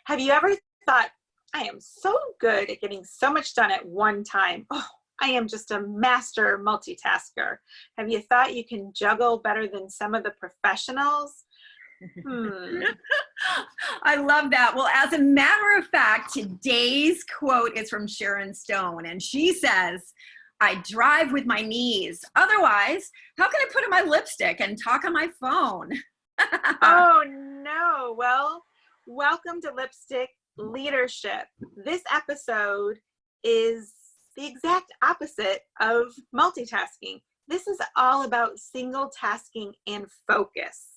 Have you ever thought, I am so good at getting so much done at one time? Oh, I am just a master multitasker. Have you thought you can juggle better than some of the professionals? I love that. Well, as a matter of fact, today's quote is from Sharon Stone, and she says, I drive with my knees. Otherwise, how can I put on my lipstick and talk on my phone? Oh, no. Well, welcome to Lipstick Leadership. This episode is the exact opposite of multitasking. This is all about single tasking and focus.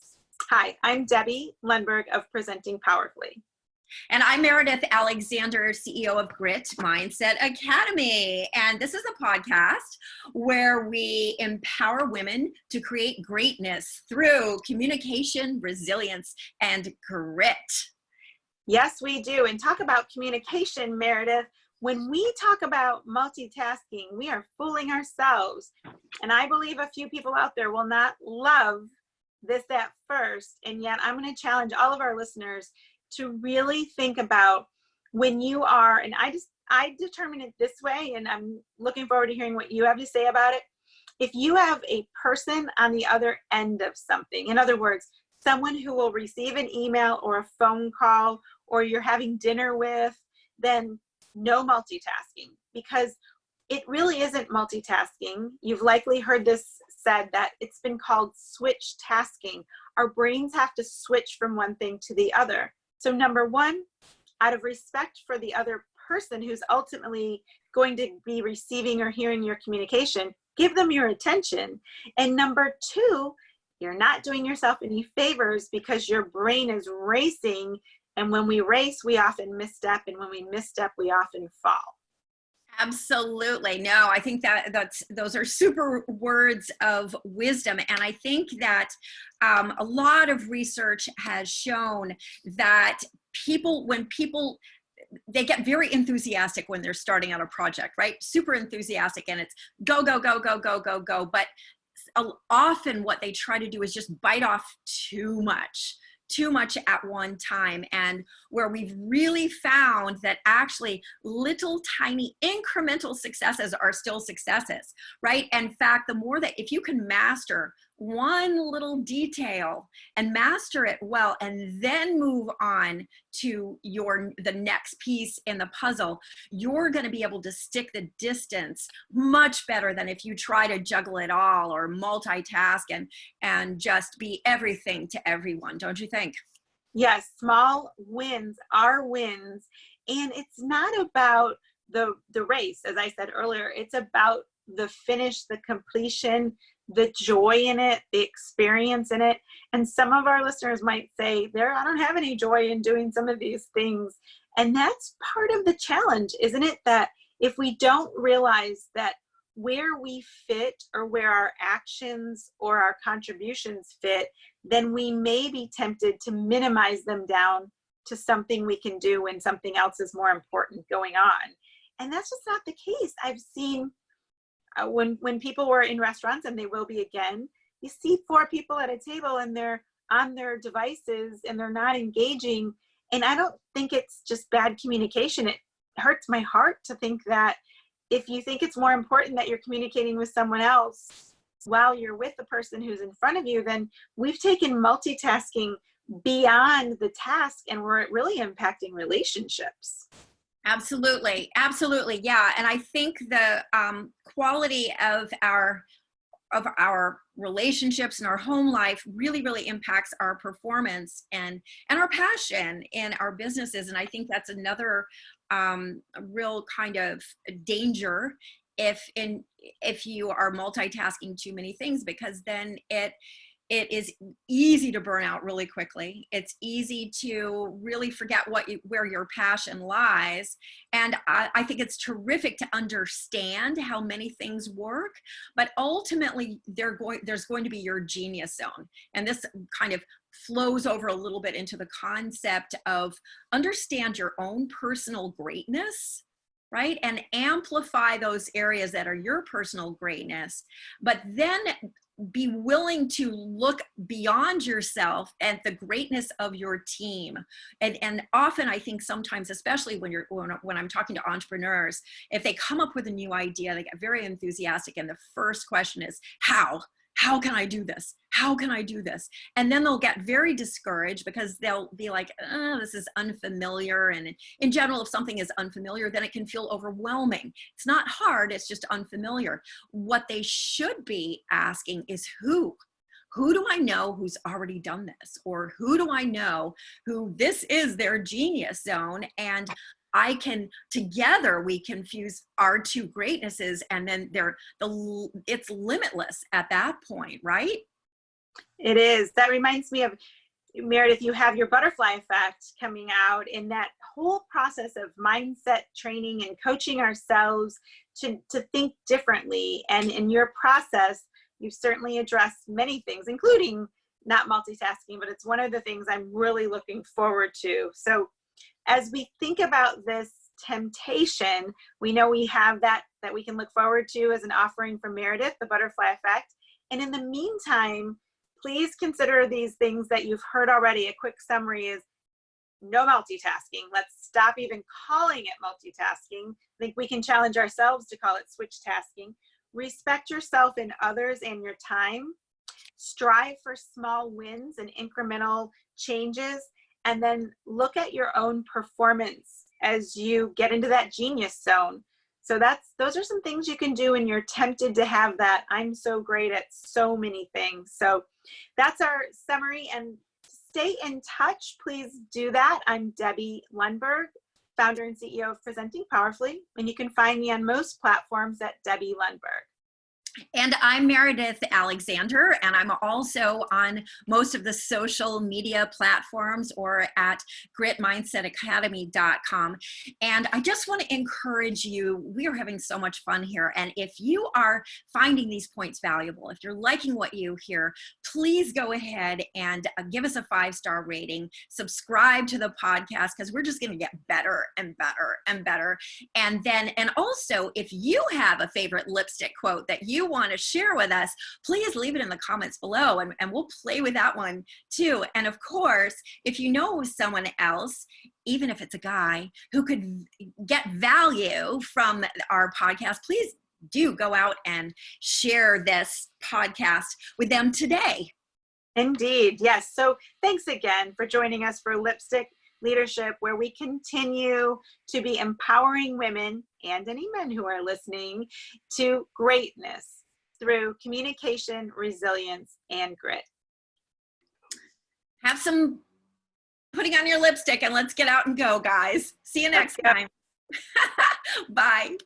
Hi, I'm Debbie Lundberg of Presenting Powerfully. And I'm Meridith Alexander, CEO of Grit Mindset Academy. And this is a podcast where we empower women to create greatness through communication, resilience, and grit. Yes, we do. And talk about communication, Meridith. When we talk about multitasking, we are fooling ourselves. And I believe a few people out there will not love this at first. And yet I'm going to challenge all of our listeners to really think about when you are, and I determine it this way, and I'm looking forward to hearing what you have to say about it. If you have a person on the other end of something, in other words, someone who will receive an email or a phone call, or you're having dinner with, then no multitasking, because it really isn't multitasking. You've likely heard this said that it's been called switch tasking. Our brains have to switch from one thing to the other. So number one, out of respect for the other person who's ultimately going to be receiving or hearing your communication, give them your attention. And number two, you're not doing yourself any favors because your brain is racing. And when we race, we often misstep. And when we misstep, we often fall. Absolutely. No, I think those are super words of wisdom. And I think that a lot of research has shown that when people they get very enthusiastic when they're starting out a project, right? Super enthusiastic, and it's go, go, go, go, go, go, go. But often what they try to do is just bite off too much at one time, and where we've really found that actually little tiny incremental successes are still successes, right? In fact, the more that if you can master one little detail and master it well, and then move on to the next piece in the puzzle, you're going to be able to stick the distance much better than if you try to juggle it all or multitask and just be everything to everyone. Don't you think? Yes, small wins are wins. And it's not about the race, as I said earlier. It's about the finish, the completion, the joy in it, the experience in it. And some of our listeners might say, I don't have any joy in doing some of these things. And that's part of the challenge, isn't it? That if we don't realize that where we fit or where our actions or our contributions fit, then we may be tempted to minimize them down to something we can do when something else is more important going on. And that's just not the case. I've seen when people were in restaurants, and they will be again, you see 4 people at a table and they're on their devices and they're not engaging. And I don't think it's just bad communication. It hurts my heart to think that if you think it's more important that you're communicating with someone else while you're with the person who's in front of you, then we've taken multitasking beyond the task and we're really impacting relationships. Absolutely. Absolutely. Yeah. And I think the quality of our relationships and our home life really, really impacts our performance and our passion in our businesses. And I think that's another real kind of danger if you are multitasking too many things, because then it is easy to burn out really quickly. It's easy to really forget where your passion lies. And I think it's terrific to understand how many things work, but ultimately there's going to be your genius zone. And this kind of flows over a little bit into the concept of understand your own personal greatness, right? And amplify those areas that are your personal greatness. But then be willing to look beyond yourself at the greatness of your team. And often I think sometimes, especially when I'm talking to entrepreneurs, if they come up with a new idea, they get very enthusiastic. And the first question is, how can I do this? How can I do this? And then they'll get very discouraged because they'll be like, oh, this is unfamiliar. And in general, if something is unfamiliar, then it can feel overwhelming. It's not hard, it's just unfamiliar. What they should be asking is who? Who do I know who's already done this? Or who do I know who this is their genius zone? And together we can fuse our two greatnesses, and then it's limitless at that point, right? It is. That reminds me of, Meredith, you have your butterfly effect coming out in that whole process of mindset training and coaching ourselves to think differently. And in your process, you've certainly addressed many things, including not multitasking, but it's one of the things I'm really looking forward to. So as we think about this temptation, we know we have that we can look forward to as an offering from Meridith, the butterfly effect. And in the meantime, please consider these things that you've heard already. A quick summary is no multitasking. Let's stop even calling it multitasking. I think we can challenge ourselves to call it switch tasking. Respect yourself and others and your time. Strive for small wins and incremental changes. And then look at your own performance as you get into that genius zone. So those are some things you can do when you're tempted to have that I'm so great at so many things. So that's our summary, and stay in touch. Please do that. I'm Debbie Lundberg, founder and CEO of Presenting Powerfully, and you can find me on most platforms at Debbie Lundberg. And I'm Meridith Alexander, and I'm also on most of the social media platforms or at gritmindsetacademy.com. And I just want to encourage you, we are having so much fun here. And if you are finding these points valuable, if you're liking what you hear, please go ahead and give us a 5-star rating, subscribe to the podcast, because we're just going to get better and better and better. And also, if you have a favorite lipstick quote that you want to share with us, please leave it in the comments below, and we'll play with that one too. And of course, if you know someone else, even if it's a guy, who could get value from our podcast, please do go out and share this podcast with them today. Indeed. Yes. So thanks again for joining us for Lipstick Leadership, where we continue to be empowering women and any men who are listening to greatness through communication, resilience, and grit. Have some putting on your lipstick and let's get out and go, guys. See you next time. Bye.